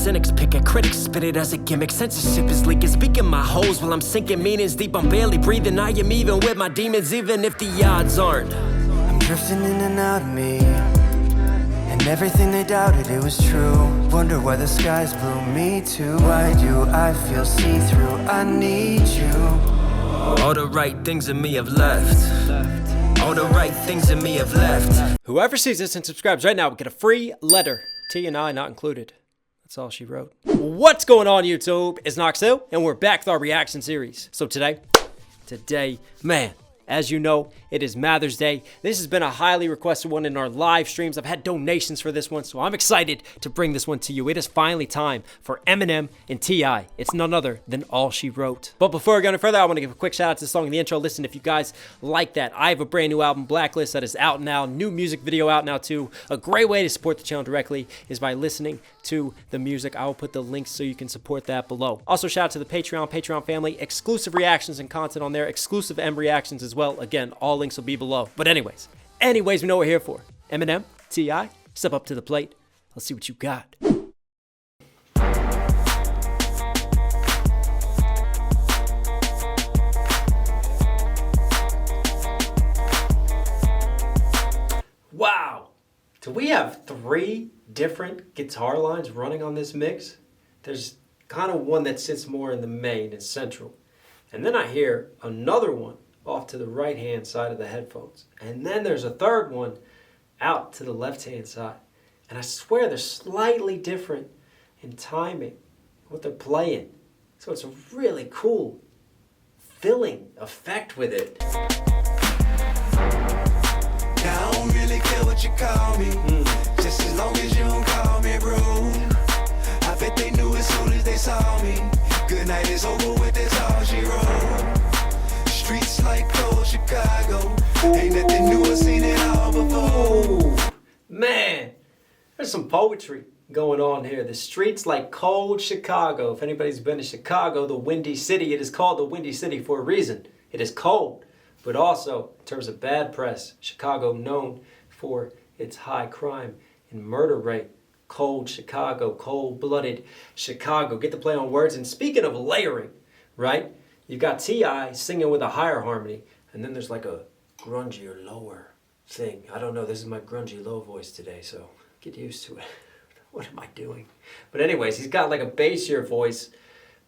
cynics pick at critics, spit it as a gimmick. Censorship is leaking, speaking my holes while I'm sinking meanings deep. I'm barely breathing, I am even with my demons, even if the odds aren't. I'm drifting in and out of me, and everything they doubted, it was true. Wonder why the skies blew, me too. Why do I feel see-through? I need you. All the right things in me have left. All the right things in me have left. Whoever sees this and subscribes right now will get a free letter. T and I not included. That's all she wrote. What's going on, YouTube? It's Knoxhill, and we're back with our reaction series. So today, man, as you know, it is Mother's Day. This has been a highly requested one in our live streams. I've had donations for this one, so I'm excited to bring this one to you. It is finally time for Eminem and T.I. It's none other than All She Wrote. But before I go any further, I want to give a quick shout out to the song in the intro. Listen, if you guys like that, I have a brand new album, Blacklist, that is out now. New music video out now too. A great way to support the channel directly is by listening to the music. I will put the links so you can support that below. Also, shout out to the Patreon family. Exclusive reactions and content on there. Exclusive M reactions as well. Again, all links will be below. But anyways, we know what we're here for. Eminem, T.I, step up to the plate. Let's see what you got. Wow. Do we have 3 different guitar lines running on this mix? There's kind of one that sits more in the main and central. And then I hear another one off to the right hand side of the headphones. And then there's a third one out to the left hand side. And I swear they're slightly different in timing, what they're playing. So it's a really cool filling effect with it. Now I don't really care what you call me, just as long as you don't call me bro. I bet they knew as soon as they saw me. Good night is over with, that's all she wrote. Streets like cold Chicago, ain't nothing new, I've seen it all before. Man, there's some poetry going on here. The streets like cold Chicago. If anybody's been to Chicago, the Windy City, it is called the Windy City for a reason. It is cold, but also in terms of bad press, Chicago known for its high crime and murder rate. Cold Chicago, cold-blooded Chicago. Get the play on words. And speaking of layering, right? You've got T.I singing with a higher harmony, and then there's like a grungier, lower thing. I don't know, this is my grungy low voice today, so get used to it. What am I doing? But anyways, he's got like a bassier voice,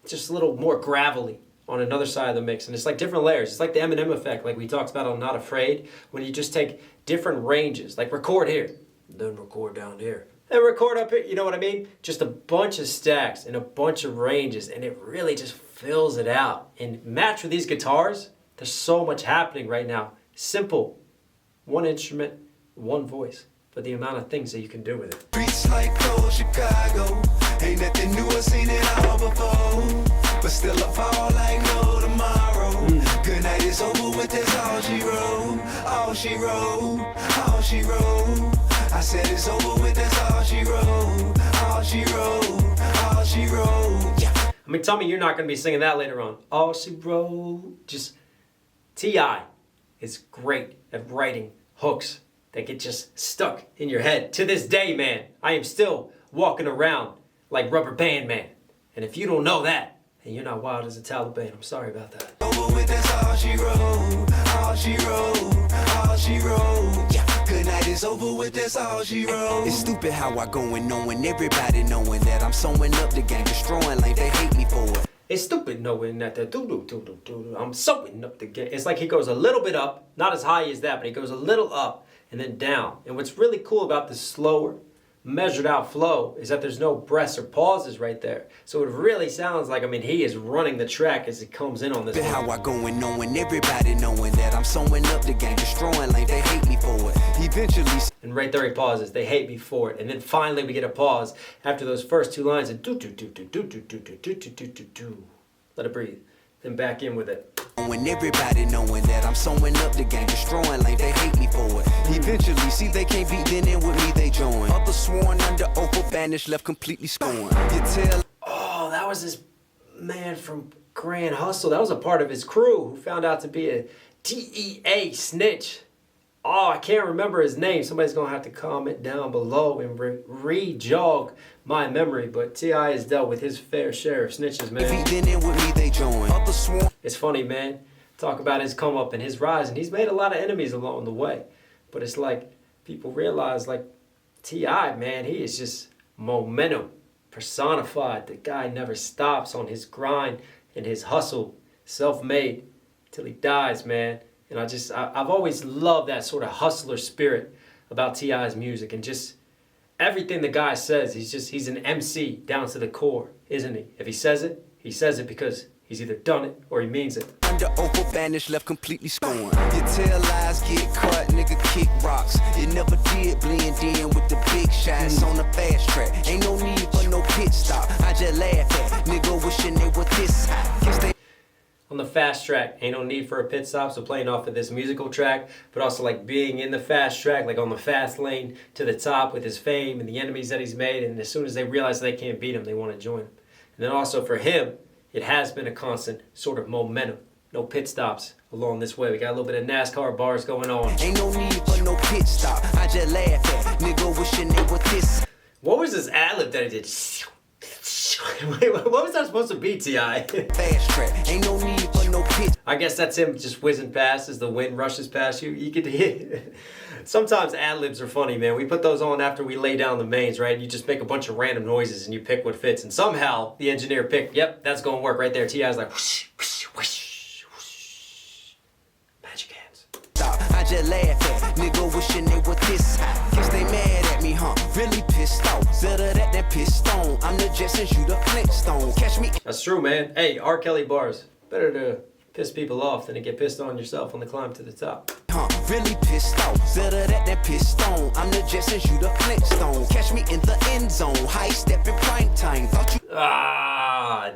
just a little more gravelly on another side of the mix. And it's like different layers. It's like the Eminem effect, like we talked about on Not Afraid, when you just take different ranges, like record here, then record down here, and record up here, you know what I mean? Just a bunch of stacks and a bunch of ranges, and it really just fills it out. And matched with these guitars, there's so much happening right now. Simple, one instrument, one voice, but the amount of things that you can do with it. Streets like cold Chicago, ain't nothing new, I've seen it all before. But still I fall like no tomorrow. Good night is over with, that's all she wrote. All she wrote, all she wrote. I said it's over with, that's all she wrote. All she wrote, all she wrote. Yeah. I mean, tell me you're not going to be singing that later on. All she wrote. Just, T.I is great at writing hooks that get just stuck in your head. To this day, man, I am still walking around like Rubber Band Man. And if you don't know that, then you're not wild as a Taliban. I'm sorry about that. Over with, that's all she wrote. All she wrote, all she wrote. Yeah. Good night is over with, that's all she wrote. It's stupid how I go and knowing everybody knowing that I'm sewing up the game, destroying like they hate me for it. It's stupid knowing that I'm sewing up the game. It's like he goes a little bit up, not as high as that, but he goes a little up and then down. And what's really cool about this slower, measured out flow is that there's no breaths or pauses right there. So it really sounds like, I mean, he is running the track as it comes in on this. How I go and knowing everybody knowing that I'm sewing up the game, destroying like they hate me for it. Eventually. And right there he pauses. They hate me for it. And then finally we get a pause after those first 2 lines and let it breathe. Then back in with it. When everybody knowing that I'm sewing up the game, destroying like they hate me for it. Eventually, see they can't beat, then in with me they join. Others sworn under oath or banished, left completely scorned. You tell. Oh, that was this man from Grand Hustle. That was a part of his crew who found out to be a DEA snitch. Oh, I can't remember his name. Somebody's gonna have to comment down below and re-jog my memory. But T.I. has dealt with his fair share of snitches, man. It's funny, man. Talk about his come up and his rise, and he's made a lot of enemies along the way. But it's like people realize, like T.I., man, he is just momentum personified. The guy never stops on his grind and his hustle, self-made, till he dies, man. And I've always loved that sort of hustler spirit about T.I.'s music, and just everything the guy says, he's an MC down to the core, isn't he? If he says it because he's either done it or he means it. Under over banished, left completely scorned. Your tail lies get cut, nigga kick rocks. You never did blend in with the big shots on the fast track. Ain't no need for no pit stop. I just laugh at nigga wishing they were this high. Guess they on the fast track, ain't no need for a pit stop. So playing off of this musical track, but also like being in the fast track, like on the fast lane to the top with his fame and the enemies that he's made. And as soon as they realize they can't beat him, they want to join him. And then also for him, it has been a constant sort of momentum. No pit stops along this way. We got a little bit of NASCAR bars going on. Ain't no need for no pit stop. I just laugh at nigga wishing they were this. What was this ad-lib that he did? Wait, what was that supposed to be, T.I.? Fast track. Ain't no need for no pit. I guess that's him just whizzing past as the wind rushes past you. You could hear. Sometimes ad-libs are funny, man. We put those on after we lay down the mains, right? You just make a bunch of random noises and you pick what fits. And somehow the engineer picked, yep, that's going to work right there. T.I.'s like, whoosh, whoosh, whoosh, whoosh. Magic hands. I just laugh at nigga wishing they were this high. Guess they mad at me, huh? Really pissed off. Better that pistol. I'm the Jetsons, you the Flintstone. Catch me. That's true, man. Hey, R. Kelly bars. Better to piss people off than to get pissed on yourself on the climb to the top. Really pissed off. Better that pistol. I'm the Jetsons, you the Flintstone. Catch me in the end zone. High step in prime time. Thought you.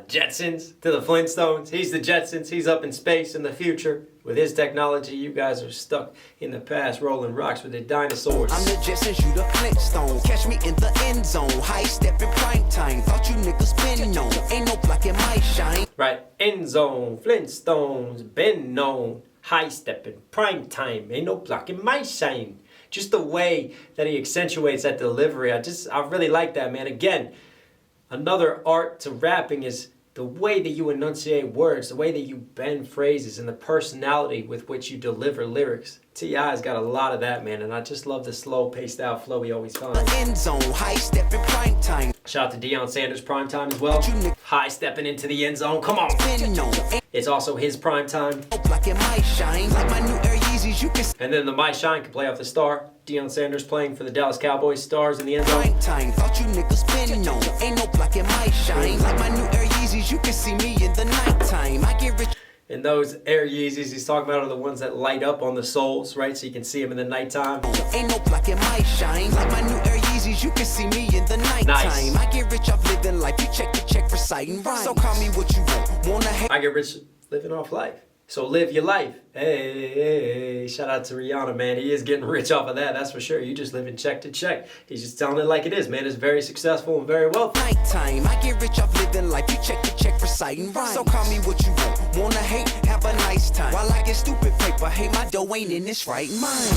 Jetsons to the Flintstones. He's the Jetsons. He's up in space in the future. With his technology, you guys are stuck in the past rolling rocks with the dinosaurs. I'm the Jetsons, you the Flintstone. Catch me in the end zone. High step in prime time. Thought you niggas been known. Ain't no black in my shine. Right. End zone. Flintstones. Been known. High step in prime time. Ain't no block in my shine. Just the way that he accentuates that delivery. I really like that, man. Again, another art to rapping is the way that you enunciate words, the way that you bend phrases, and the personality with which you deliver lyrics. T.I.'s got a lot of that, man, and I just love the slow, paced-out flow he always finds. End zone, high step in prime time. Shout out to Deion Sanders' prime time as well. High stepping into the end zone. Come on. It's also his prime time. And then the My Shine can play off the star. Deion Sanders playing for the Dallas Cowboys, stars in the end zone. Thought you niggas been known. Ain't no black in my shine. Like my new Air Yeezys, you can see me in the nighttime. I get rich. And those Air Yeezys he's talking about are the ones that light up on the soles, right? So you can see them in the nighttime. Ain't no black in my shine. Like my new Air Yeezys, you can see me in the nighttime. Nice. I get rich off living life. You check the check for citing rhymes. So call me what you want. Wanna hate? I get rich living off life. So live your life. Hey, shout out to Rihanna, man. He is getting rich off of that, that's for sure. You just living check to check. He's just telling it like it is, man. It's very successful and very wealthy. Nighttime, I get rich off living life. You check the check for citing rhymes. So call me what you want. Wanna hate? Have a nice time. While I get stupid paper, hey, my dough ain't in this right mind.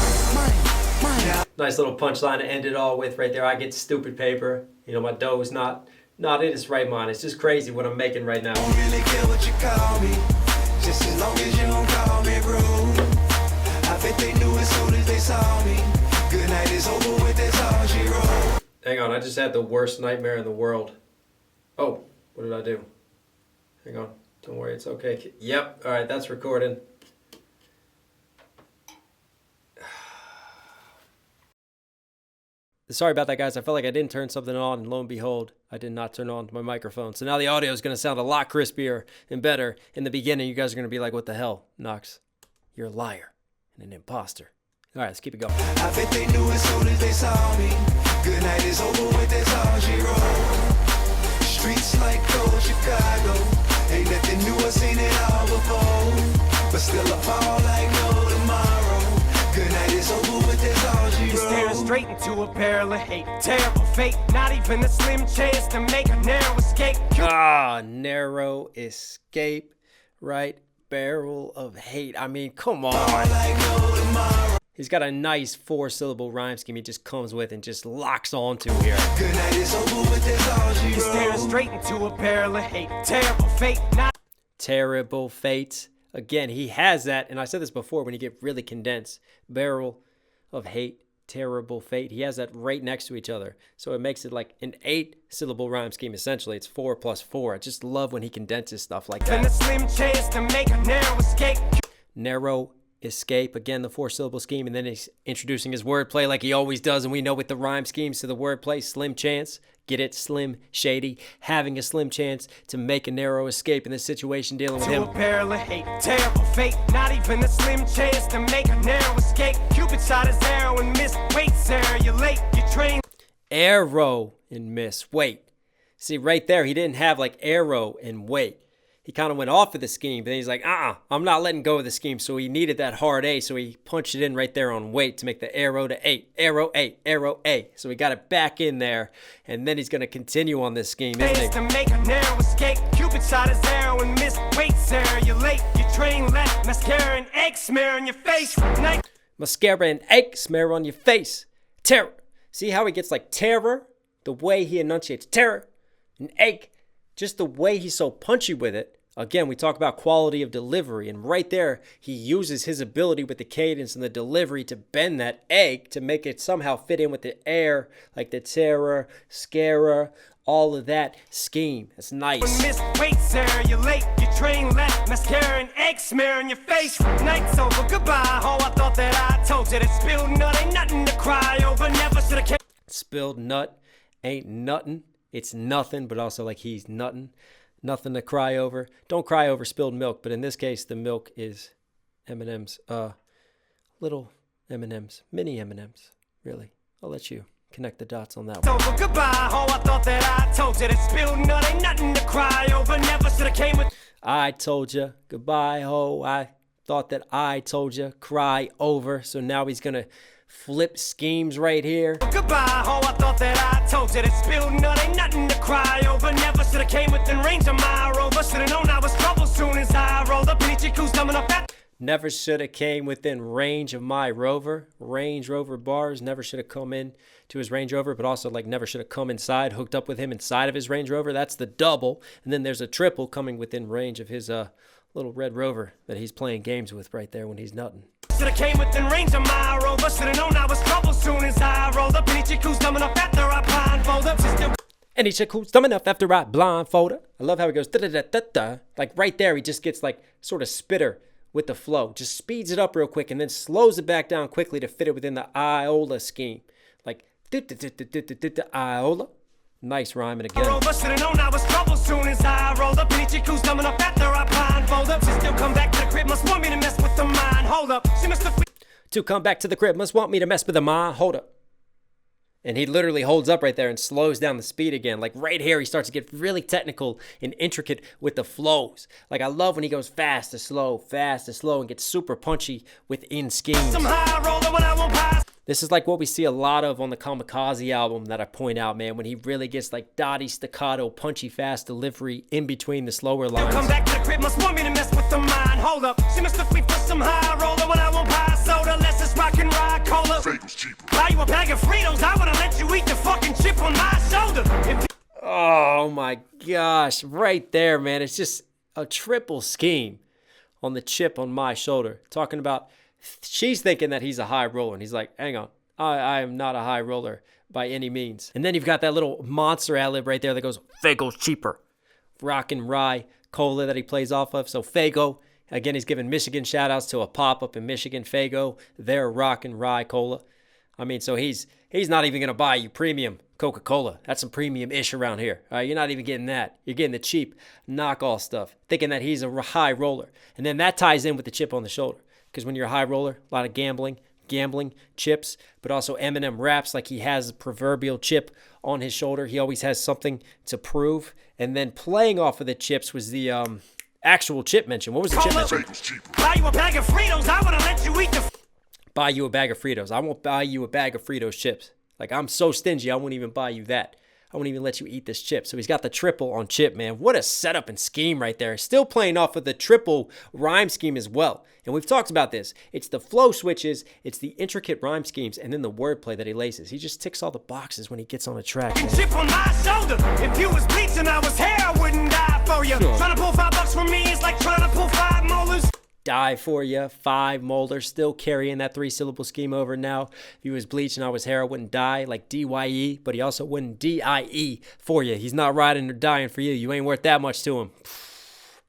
Nice little punchline to end it all with right there. I get stupid paper. You know, my dough is not in its right mind. It's just crazy what I'm making right now. Don't really care what you call me. Just as long as you don't call me rude. I bet they knew as soon as they saw me. Good night is over with, that's all she wrote. Hang on, I just had the worst nightmare in the world. Oh, what did I do? Hang on, don't worry, it's okay. Yep, all right, that's recording. Sorry about that, guys. I felt like I didn't turn something on, and lo and behold, I did not turn on my microphone. So now the audio is going to sound a lot crispier and better. In the beginning, you guys are going to be like, what the hell, Knox? You're a liar and an imposter. All right, let's keep it going. I bet they knew as soon as they saw me. Good night is over with, that's all she wrote. Streets like cold Chicago. Ain't nothing new, I've seen it all before. But still I fall like no tomorrow. Good night is over with, that's all she wrote. Staring straight into a barrel of hate. Terrible fate, not even a slim chance to make a narrow escape. Narrow escape, right? Barrel of hate. I mean, come on. He's got a nice 4-syllable rhyme scheme he just comes with and just locks onto here. Good night is over with this all she You're staring wrote. straight into a barrel of hate. Terrible fate, not Terrible fate. Again, he has that, and I said this before, when you get really condensed, barrel of hate, terrible fate. He has that right next to each other. So it makes it like an 8-syllable rhyme scheme, essentially. It's 4 plus 4. I just love when he condenses stuff like even a that. slim chance to make a narrow escape. Narrow escape, again, the 4-syllable scheme, and then he's introducing his wordplay like he always does, and we know with the rhyme schemes to the wordplay, slim chance. Get it? Slim, shady, having a slim chance to make a narrow escape in this situation, dealing with To him. a barrel of hate, terrible fate. Not even a slim chance to make a narrow escape. Cupid shot his arrow and missed. Wait, Sarah, you're late. Your train. Arrow and miss. Wait. See, right there, he didn't have like arrow and wait. He kind of went off of the scheme, but then he's like, I'm not letting go of the scheme. So he needed that hard A, so he punched it in right there on wait to make the arrow to 8. Arrow A, arrow A. So he got it back in there, and then he's going to continue on this scheme, isn't Chance he? to make a narrow escape. Cupid shot his arrow and missed. Wait, Sarah, you're late. Your train left. Mascara and egg smear on your face. Night. Mascara and egg smear on your face. Terror. See how he gets like terror? The way he enunciates terror and egg. Just the way he's so punchy with it. Again, we talk about quality of delivery, and right there, he uses his ability with the cadence and the delivery to bend that egg to make it somehow fit in with the air, like the terror, scare, all of that scheme. It's nice. Miss, wait, Sarah, you're late. Your train left. Mascara and egg smear on your face. Night's over. Goodbye, ho. I thought that I told you that spilled nut ain't nothing to cry over. Never should have kept. Spilled nut ain't nothing. It's nothing, but also like he's nuttin'. Nothing to cry over. Don't cry over spilled milk, but in this case, the milk is M&M's, little M&M's, mini M&M's, really. I'll let you connect the dots on that one. Over. Goodbye, ho. I thought that I told you that spilled nut ain't nothing to cry over. Never should have came with. I told you, goodbye, ho. I thought that I told you, cry over. So now he's going to flip schemes right here. Goodbye, ho. I thought that I told you that spilled nut ain't nothing to cry over. Never should have came within range of my rover. Should have known I was trouble soon as I rolled up. Any chick who's coming up at. Never should have came within range of my Rover. Range Rover bars. Never should have come in to his Range Rover, but also like never should have come inside, hooked up with him inside of his Range Rover. That's the double. And then there's a triple coming within range of his little red Rover that he's playing games with right there when he's nutting. Should have came within range of my rover. Should have known I was trouble soon as I rolled up. Any chick who's coming up after I blindfold up. She still. Any chick who's dumb enough after I blindfold her. I love how he goes da-da-da-da-da. Like right there, he just gets like sort of spitter with the flow. Just speeds it up real quick and then slows it back down quickly to fit it within the Iola scheme. Like Iola. Nice rhyming again. Rover. Should have known I was trouble soon as I rolled up. Any chick who's coming up after I blindfold up. She still come back to the crib. Must want me to mess with the mind. Hold up. She must have. To come back to the crib, must want me to mess with the mind. Hold up. And he literally holds up right there and slows down the speed again. Like right here, he starts to get really technical and intricate with the flows. Like I love when he goes fast to slow, and gets super punchy within schemes. Some high roller when I won't pass. This is like what we see a lot of on the Kamikaze album that I point out, man, when he really gets like dotty, staccato, punchy, fast delivery in between the slower Come lines. back to the crib. Must want me to mess with the mind. Hold up. She must have free for some high roller when I won't pass soda. Let's just rock and ride cola. Buy you a bag of Fritos. I would've let you eat the fucking chip on my shoulder. Oh my gosh, right there, man. It's just a triple scheme on the chip on my shoulder. Talking about, she's thinking that he's a high roller, and he's like, hang on, I am not a high roller by any means. And then you've got that little monster ad-lib right there that goes, Fago's cheaper. Rock and Rye Cola that he plays off of. So Fago, again, he's giving Michigan shout-outs to a pop-up in Michigan. Fago, their Rock and Rye Cola. I mean, so he's not even going to buy you premium Coca-Cola. That's some premium-ish around here. All right, you're not even getting that. You're getting the cheap knockoff stuff, thinking that he's a high roller. And then that ties in with the chip on the shoulder. Because when you're a high roller, a lot of gambling, chips, but also Eminem raps like he has a proverbial chip on his shoulder. He always has something to prove. And then playing off of the chips was the actual chip mention. What was the chip mention? Buy you a bag of Fritos. I would've let you eat the. Buy you a bag of Fritos. I won't buy you a bag of Fritos chips. Like, I'm so stingy, I won't even buy you that. I won't even let you eat this chip. So he's got the triple on chip, man. What a setup and scheme right there. Still playing off of the triple rhyme scheme as well. And we've talked about this. It's the flow switches, it's the intricate rhyme schemes, and then the wordplay that he laces. He just ticks all the boxes when he gets on a track, man. Chip on my shoulder. If you was bleach and I was hair, I wouldn't die for you. Trying to pull $5 from me is like trying to pull 5 molars. Die for you, 5 molars, still carrying that 3-syllable scheme over now. If he was bleach and I was hair, I wouldn't die, like DYE, but he also wouldn't DIE for you. He's not riding or dying for you. You ain't worth that much to him.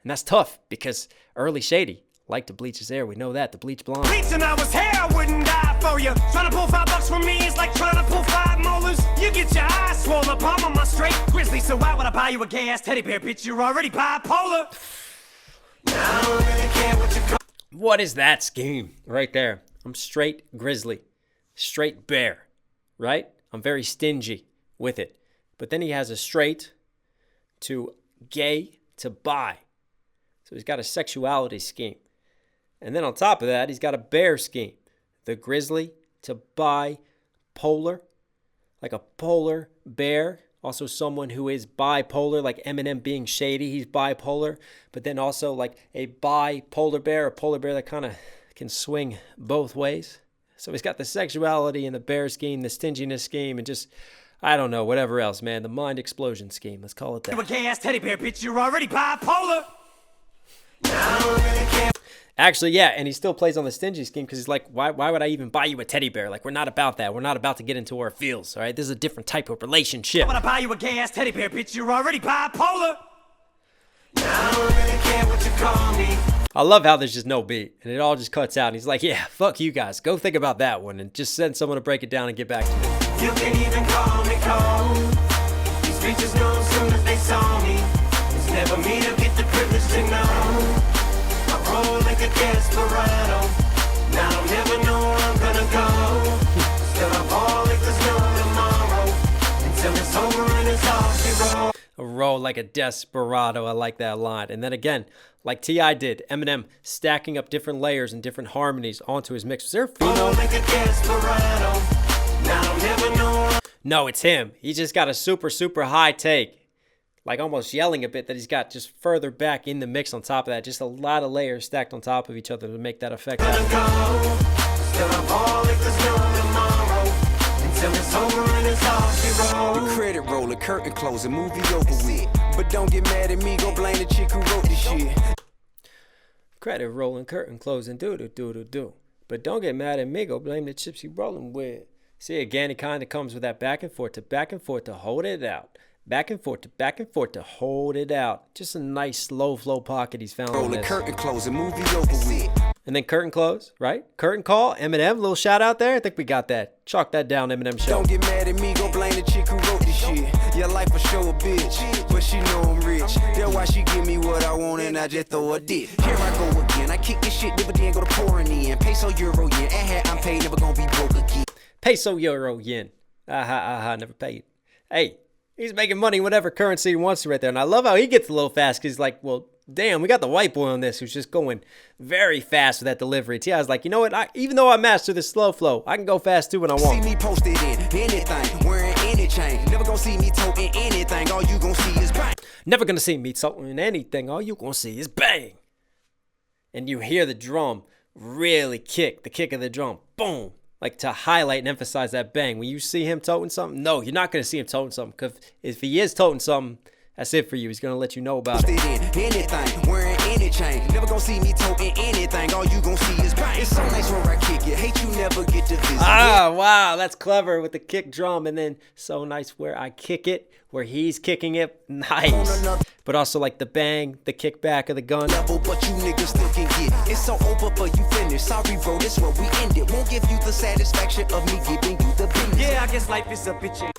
And that's tough because early Shady liked to bleach his hair. We know that, the bleach blonde. Bleach and I was hair, I wouldn't die for you. Trying to pull $5 from me is like trying to pull 5 molars. You get your eyes swollen, palm on my straight grizzly. So why would I buy you a gay ass teddy bear, bitch? You're already bipolar. Now I don't really care what you call. What is that scheme right there? I'm straight grizzly, straight bear, right? I'm very stingy with it. But then he has a straight to gay to bi. So he's got a sexuality scheme. And then on top of that, he's got a bear scheme. The grizzly to bipolar, like a polar bear. Also someone who is bipolar, like Eminem being shady, he's bipolar. But then also like a bipolar bear, a polar bear that kind of can swing both ways. So he's got the sexuality and the bear scheme, the stinginess scheme, and just, I don't know, whatever else, man. The mind explosion scheme, let's call it that. You a gay ass teddy bear, bitch, you're already bipolar. Now I don't really care. Actually, yeah, and he still plays on the stingy scheme because he's like, why would I even buy you a teddy bear? Like, we're not about that. We're not about to get into our feels, all right? This is a different type of relationship. Why would I buy you a gay ass teddy bear, bitch? You're already bipolar. Now I don't really care what you call me. I love how there's just no beat, and it all just cuts out. And he's like, yeah, fuck you guys. Go think about that one, and just send someone to break it down and get back to me. You can even call me cold. These bitches know as soon as they saw me. It's never me to get the privilege to know. Roll like a desperado. Now I don't never know where I'm gonna go. Still I ball like there's no tomorrow. Until it's over and it's all she wrote. Roll like a desperado. I like that line. And then again, like T.I did, Eminem stacking up different layers and different harmonies onto his mix. Was there a female? Roll like a desperado. Now I don't never know. No, it's him. He just got a super, super high take. Like almost yelling a bit that he's got just further back in the mix on top of that. Just a lot of layers stacked on top of each other to make that effect happen. The credit rolling, curtain closing, movie over with. But don't get mad at me, go blame the chick who wrote this shit. Credit rolling, curtain closing, do. But don't get mad at me, go blame the chips he rolling with. See, again, it kind of comes with that back and forth to hold it out. Back and forth to hold it out. Just a nice slow flow pocket he's found on this. Curtain closing, movie over with. And then curtain close, right? Curtain call, Eminem, little shout out there. I think we got that. Chalk that down, Eminem show. Don't get mad at me, go blame the chick who wrote this shit. Your life will show a bitch, but she know I'm rich. That's why she give me what I want and I just throw a dip. Here I go again, I kick this shit, never then go to pouring in. Peso, euro, yen, I'm paid, never gonna be broke again. Peso, euro, yen. Never paid. Hey. He's making money whatever currency he wants to right there. And I love how he gets a little fast because he's like, well, damn, we got the white boy on this who's just going very fast with that delivery. T.I.'s like, you know what? Even though I master this slow flow, I can go fast too when I want. See me posted in anything, wearing any chain. Never gonna see me toting anything. All you gonna see is bang. Never gonna see me toting anything. All you gonna see is bang. And you hear the drum really kick, the kick of the drum. Boom. Like to highlight and emphasize that bang. When you see him toting something, no, you're not going to see him toting something. Because if he is toting something, that's it for you. He's going to let you know about it. Anything, wearing any chain. Never going to see me toting anything. All you going to see is bang. It's so nice where I kick it. Hate you never get to visit. Ah, wow. That's clever with the kick drum. And then so nice where I kick it, where he's kicking it. Nice. But also like the bang, the kick back of the gun. Level, but you niggas still can get. It's so over for you finish. Sorry, bro, this where we end it. Won't give you the satisfaction of me giving you the business. Yeah, I guess life is a bitch.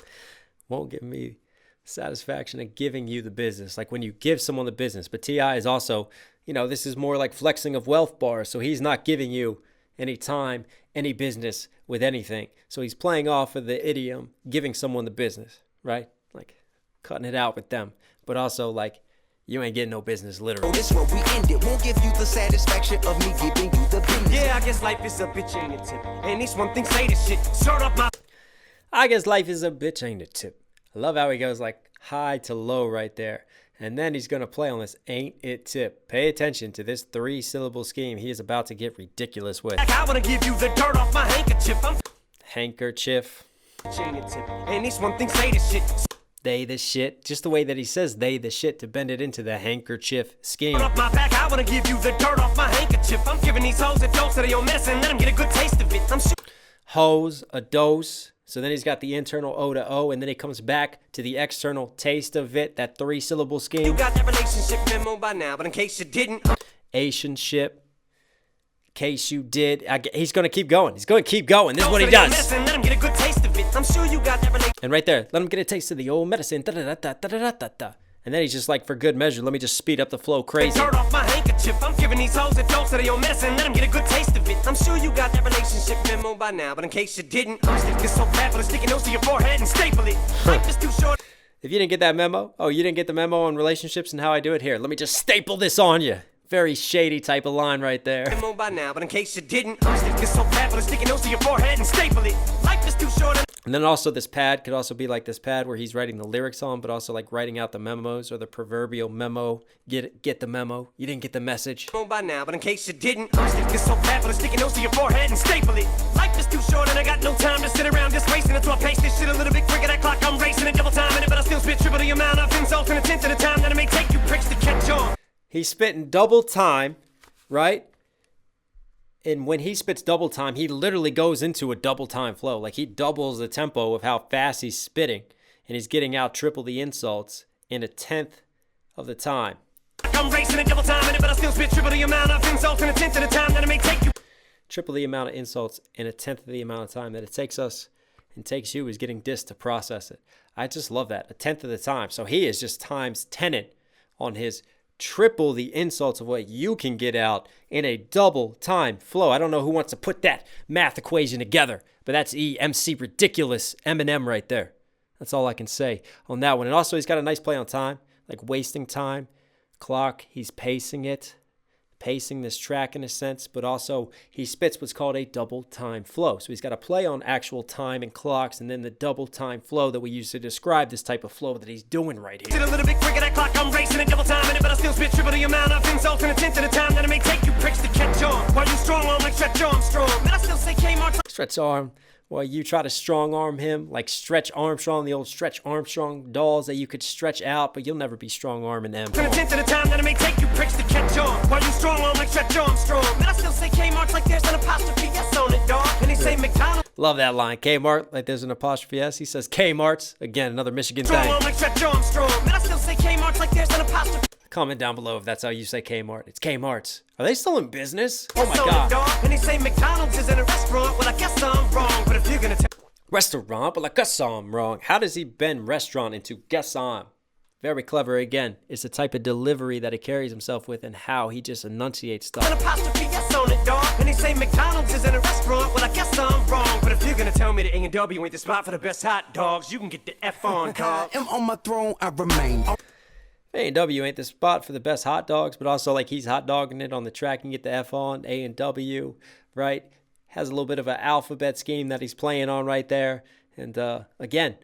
Won't give me satisfaction of giving you the business. Like when you give someone the business. But T.I is also, you know, this is more like flexing of wealth bars. So he's not giving you any time, any business with anything. So he's playing off of the idiom, giving someone the business, right? Like cutting it out with them. But also like, you ain't getting no business, literally. This where we end it. Won't give you the satisfaction of me giving you the business. Yeah, I guess life is a bitch, ain't it? And this one thing say this shit. Shut up, my. I guess life is a bitch, ain't it, Tip? I love how he goes like high to low right there. And then he's going to play on this ain't it tip. Pay attention to this 3-syllable scheme he is about to get ridiculous with. I want to give you the dirt off my handkerchief. I'm Handkerchief. and this one thing say this shit. They the shit. Just the way that he says they the shit to bend it into the handkerchief scheme. Off my back, I want to give you the dirt off my handkerchief. I'm giving these hoes a dose of their own medicine, let them get a good taste of it. I'm Hose, a dose. So then he's got the internal O to O, and then he comes back to the external taste of it, that 3-syllable scheme. You got that relationship memo by now, but in case you didn't, Asian ship. Case you did. He's going to keep going. He's going to keep going. This is what he does. medicine, let them get a good taste of it. I'm sure you got that relationship. And right there, let him get a taste of the old medicine. Da-da-da-da-da-da-da-da. And then he's just like, for good measure, let me just speed up the flow crazy. Dirt off my handkerchief. I'm giving these hoes a dose of their own medicine, let them get a good taste of it. I'm sure you got that relationship memo by now, but in case you didn't, I'm stick this so fat for the sticky nose to your forehead and staple it. Life is too short. If you didn't get that memo, you didn't get the memo on relationships and how I do it here. Let me just staple this on you. Very shady type of line right there. Memo by now, but in case you didn't, I'm stick this so fat for the sticky nose to your forehead and staple it. Life is too short. And then also this pad could also be like this pad where he's writing the lyrics on, but also like writing out the memos or the proverbial memo. Get the memo. You didn't get the message. Memo by now, but in case you didn't, I'm stick this so fat for the sticky nose to your forehead and staple it. Life is too short and I got no time to sit around just wasting it. So I pace this shit a little bit quicker. That clock I'm racing it, double time in it, but I still spit triple the amount of insults in a tenth of the time that it may take you pricks to catch on. He's spitting double time, right? And when he spits double time, he literally goes into a double time flow. Like he doubles the tempo of how fast he's spitting. And he's getting out triple the insults in a tenth of the time. I'm racing it, double time in it, but I still spit triple the amount of insults in a tenth of the time that it may take you. Triple the amount of insults in a tenth of the amount of time that it takes us and takes you is getting dissed to process it. I just love that. A tenth of the time. So he is just times 10 on his triple the insults of what you can get out in a double time flow. I don't know who wants to put that math equation together, but that's EMC ridiculous Eminem right there. That's all I can say on that one. And also he's got a nice play on time, like wasting time, clock. He's pacing this track in a sense, but also he spits what's called a double time flow. So he's got a play on actual time and clocks, and then the double time flow that we use to describe this type of flow that he's doing right here. A little bit quicker, that clock I'm racing it, double time in it, but I still spit triple the amount of insults in a tenth of the time that it may take you pricks to catch on. While you strong arm like Stretch Armstrong, man, I still say Kmart. Stretch arm. While you try to strong arm him like Stretch Armstrong, the old Stretch Armstrong dolls that you could stretch out, but you'll never be strong arming them. In a tenth of the time that it may take you pricks to catch on. While you strong arm like Stretch Armstrong, man, I still say Kmart like there's an apostrophe S on it, dog. And they say McDonald's. Love that line. Kmart, like there's an apostrophe S. He says Kmart's. Again, another Michigan Strong thing. arm like Stretch Armstrong, man, I still say Kmart like there's an apostrophe. Comment down below if that's how you say Kmart. It's Kmart's. Are they still in business? Oh my S on it, God. dog. And they say McDonald's is in a restaurant. Well, I guess I'm wrong, but if you're gonna tell. Restaurant, but I guess I'm wrong. How does he bend restaurant into guess I'm? Very clever again. It's the type of delivery that he carries himself with and how he just enunciates An stuff. apostrophe S on it, dog. And they say McDonald's is in a restaurant. Well, I guess I'm wrong, but if you're gonna tell me that A&W ain't the spot for the best hot dogs, you can get the F on, dog. I am on my throne, I remain. A&W ain't the spot for the best hot dogs, but also like he's hot dogging it on the track and get the F on. A&W, right? Has a little bit of an alphabet scheme that he's playing on right there. And again,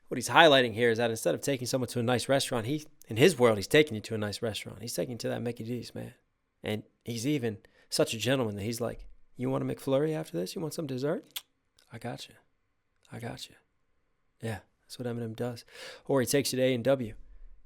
what he's highlighting here is that instead of taking someone to a nice restaurant, in his world, he's taking you to a nice restaurant. He's taking you to that Mickey D's, man. And he's even such a gentleman that he's like, you want a McFlurry after this? You want some dessert? I got you. Yeah, that's what Eminem does. Or he takes you to A&W.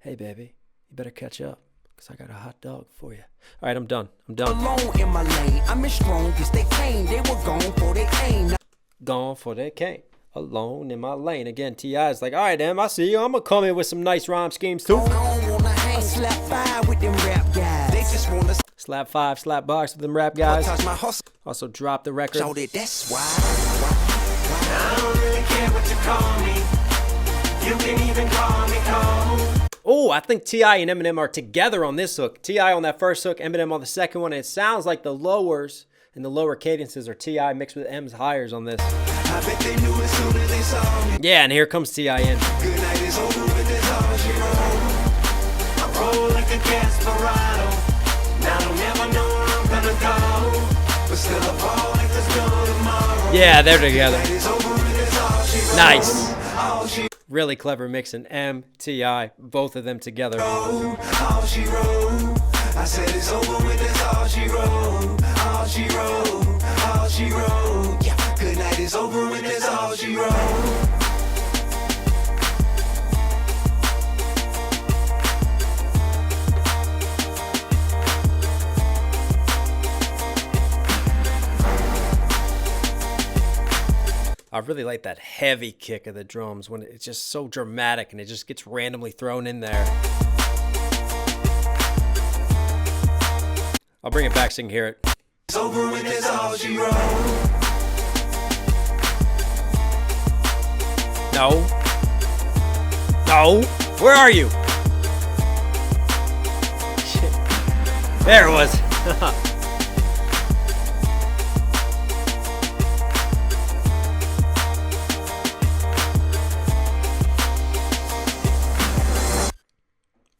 Hey, baby, you better catch up, because I got a hot dog for you. All right, I'm done. Alone in my lane, I'm as strong as they came. They were gone for they came. Gone for they came. Alone in my lane. Again, T.I is like, all right, Em, I see you. I'm going to come in with some nice rhyme schemes, too. I don't wanna hang, slap five with them rap guys. They just wanna Slap 5, slap box with them rap guys. touch my hustle. Also drop the record. So that's why. I don't really care what you call me. You can even call me cold. Oh, I think T.I and Eminem are together on this hook. T.I on that first hook, Eminem on the second one. And it sounds like the lowers and the lower cadences are T.I mixed with M's highers on this. I bet they knew as soon as they saw me. Yeah, and here comes T.I in. Good night is over with this all she wrote. I roll like a Gasparado. Now I don't never know where I'm gonna go. But still I fall like there's no tomorrow. Yeah, they're together. Night is over with this all she wrote. Nice. All she Really clever mixing. T.I, both of them together. All she wrote. I said it's over with, that's all she wrote. All she wrote. All she wrote. Yeah. Good night is over with, that's all she wrote. I really like that heavy kick of the drums when it's just so dramatic and it just gets randomly thrown in there. I'll bring it back so you can hear it. It's over with, that's all she wrote. No. No. Where are you? Shit. There it was.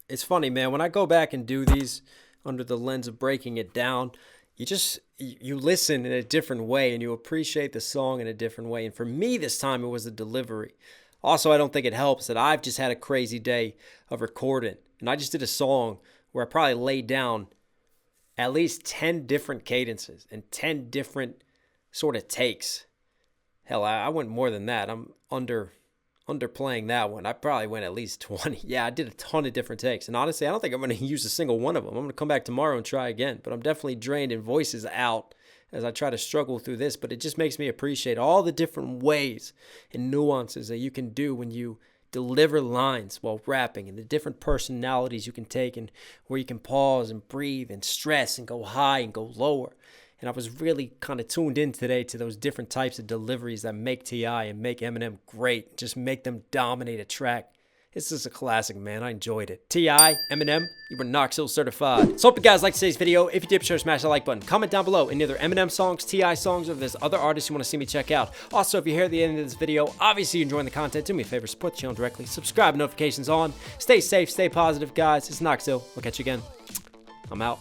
It's funny, man, when I go back and do these under the lens of breaking it down, you listen in a different way and you appreciate the song in a different way. And for me this time, it was the delivery. Also, I don't think it helps that I've just had a crazy day of recording. And I just did a song where I probably laid down at least 10 different cadences and 10 different sort of takes. Hell, I went more than that. I'm underplaying that one. I probably went at least 20. Yeah, I did a ton of different takes. And honestly, I don't think I'm going to use a single one of them. I'm going to come back tomorrow and try again. But I'm definitely drained and voices out as I try to struggle through this. But it just makes me appreciate all the different ways and nuances that you can do when you deliver lines while rapping, and the different personalities you can take, and where you can pause and breathe and stress and go high and go lower. And I was really kind of tuned in today to those different types of deliveries that make T.I and make Eminem great. Just make them dominate a track. This is a classic, man. I enjoyed it. T.I, Eminem, you were Knox Hill certified. So hope you guys liked today's video. If you did, be sure to smash that like button. Comment down below any other Eminem songs, T.I songs, or if there's other artists you want to see me check out. Also, if you're here at the end of this video, obviously you're enjoying the content, do me a favor, support the channel directly. Subscribe, notifications on. Stay safe, stay positive, guys. It's Knox Hill. We'll catch you again. I'm out.